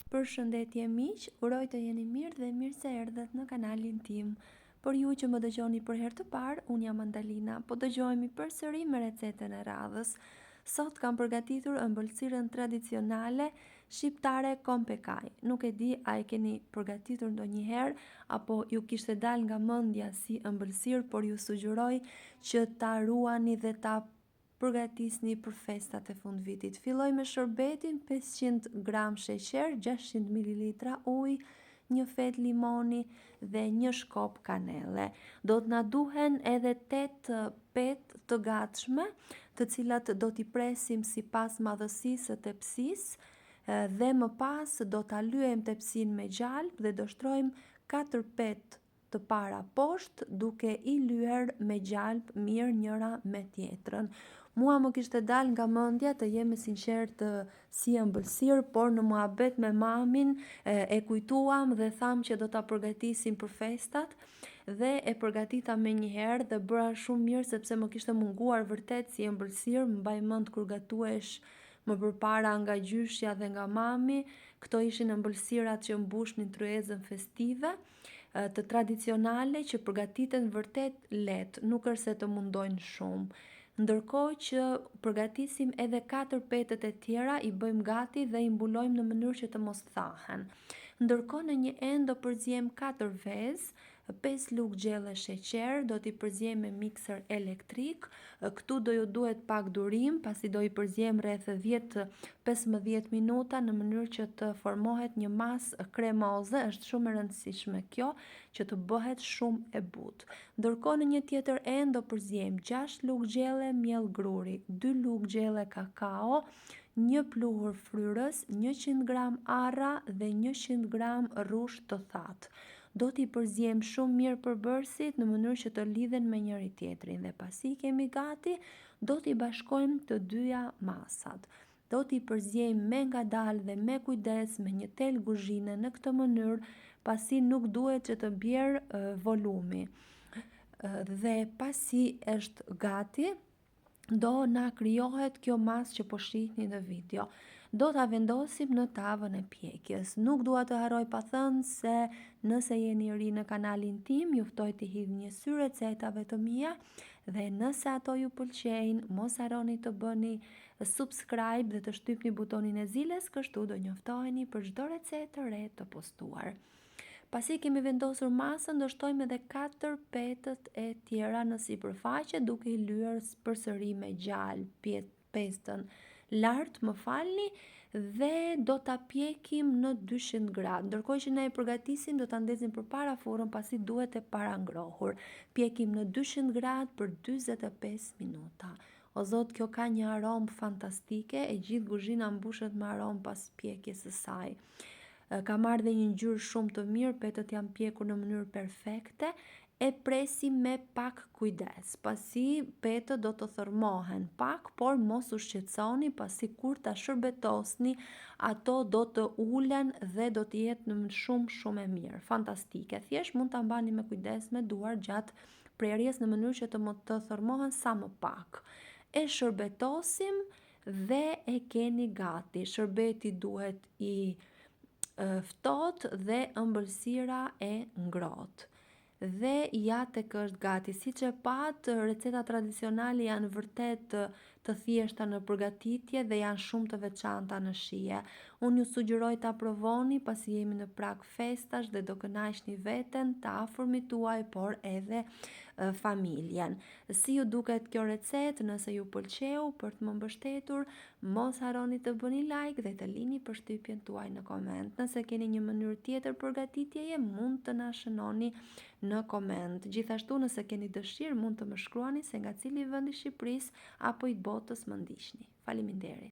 Përshëndetje miq, uroj të jeni mirë dhe mirë se erdhët në kanalin tim. Për ju që më dëgjoni për herë të parë, unë jam Andalina, po dëgjohemi përsëri me recetën e radhës. Sot kam përgatitur ëmbëlsirën tradicionale shqiptare kompekaj. Nuk e di a e keni përgatitur ndonjëherë apo ju kishte dal nga mendja si ëmbëlsirë, por ju sugjeroj që ta ruani dhe ta përgatisni për festat e fund vitit. Filloj me shërbetin, 500 gram sheqer, 600 ml ujë, një fet limoni dhe një shkop kanele. Do të na duhen edhe 8 petë të gatshme, të cilat do t'i presim sipas madhësisë së tepsisë dhe më pas do ta lyejmë tepsinë me gjalp dhe do shtrojmë 4 petë të para poshtë duke i lyer me gjalp mirë njëra me tjetrën. Mua më kishte dal nga mendja të jem e sinqertë si ëmbëlsirë, por në muhabet me mamin e kujtuam dhe tham që do ta përgatisim për festat dhe e përgatita menjëherë dhe bëra shumë mirë sepse më kishte munguar vërtet si ëmbëlsirë. Më mbaj mend kur gatuesh më përpara nga gjyshja dhe nga mami, këto ishin ëmbëlsirat që mbushnin tryezën festive, të tradicionale që përgatiten vërtet lehtë, nuk është se të mundojnë shumë. Ndërkohë që përgatisim edhe 4 petët e tjera, i bëjmë gati dhe i mbulojmë në mënyrë që të mos thahen. Ndërkohë në një enë do përziejmë 4 vezë, 5 lugë gjelle sheqer, do t'i përziejmë me mikser elektrik. Këtu do ju duhet pak durim, pasi do i përziejmë rreth 10-15 minuta në mënyrë që të formohet një masë kremoze. Është shumë e rëndësishme kjo, që të bëhet shumë e butë. Ndërkohë në një tjetër enë do përziejmë 6 lugë gjelle miell gruri, 2 lugë gjelle kakao, një pluhur fryrës, 100 gram arra dhe 100 gram rrush të thatë. Do t'i përziejmë shumë mirë përbërësit në mënyrë që të lidhen me njëri tjetrin dhe pasi kemi gati, do t'i bashkojmë të dyja masat. Do t'i përziejmë me ngadalë dhe me kujdes me një tel kuzhine në këtë mënyrë, pasi nuk duhet që të bjerë volumi. Dhe pasi është gati, do na krijohet kjo masë që po shihni në video. Do ta vendosim në tavën e pjekjes. Nuk dua të harroj pa thënë se nëse jeni ri në kanalin tim, ju ftoj të hidhni një sy recetave të mia dhe nëse ato ju pëlqejnë, mos harroni të bëni subscribe dhe të shtypni butonin e zilës, kështu do njoftoheni për çdo recetë të re të postuar. Pasi kemi vendosur masën, do shtojmë edhe 4 petët e tjera në sipërfaqe duke i lyer përsëri me gjalp pestën lart, më falni, dhe do ta pjekim në 200 gradë. Ndërkohë që ne e përgatisim, do ta ndezim përpara furrën pasi duhet e parangrohur. Pjekim në 200 gradë për 45 minuta. O zot, kjo ka një aromë fantastike, e gjithë kuzhina mbushet me aromë pas pjekjes së saj. Ka marrë dhe një ngjyrë shumë të mirë, petët janë pjekur në mënyrë perfekte. E presim me pak kujdes, pasi petët do të thërmohen pak, por mos u shqetësoni pasi kur ta shërbetosni, ato do të ulen dhe do të jetë në shumë e mirë, fantastike. Thjesht mund ta mbani me kujdes me duar gjatë prerjes në mënyrë që të thërmohen sa më pak. E shërbetosim dhe e keni gati. Shërbeti duhet i ftohtë dhe ëmbëlsira e ngrohtë. Dhe ja tek është gati. Siç e pat, recetat tradicionale janë vërtet të thjeshta në përgatitje dhe janë shumë të veçanta në shije. Unë ju sugjeroj ta provoni pasi jemi në prag festash dhe do kënaqni veten, të afërmit tuaj, por edhe familjen. Si ju duket kjo recetë? Nëse ju pëlqeu, për të më mbështetur, mos harroni të bëni like dhe të lini përshtypjen tuaj në koment. Nëse keni një mënyrë tjetër përgatitjeje, mund të na shënoni në koment. Gjithashtu nëse keni dëshirë, mund të më shkruani se nga cili vend i Shqipërisë apo i botës më ndiqni. Faleminderit.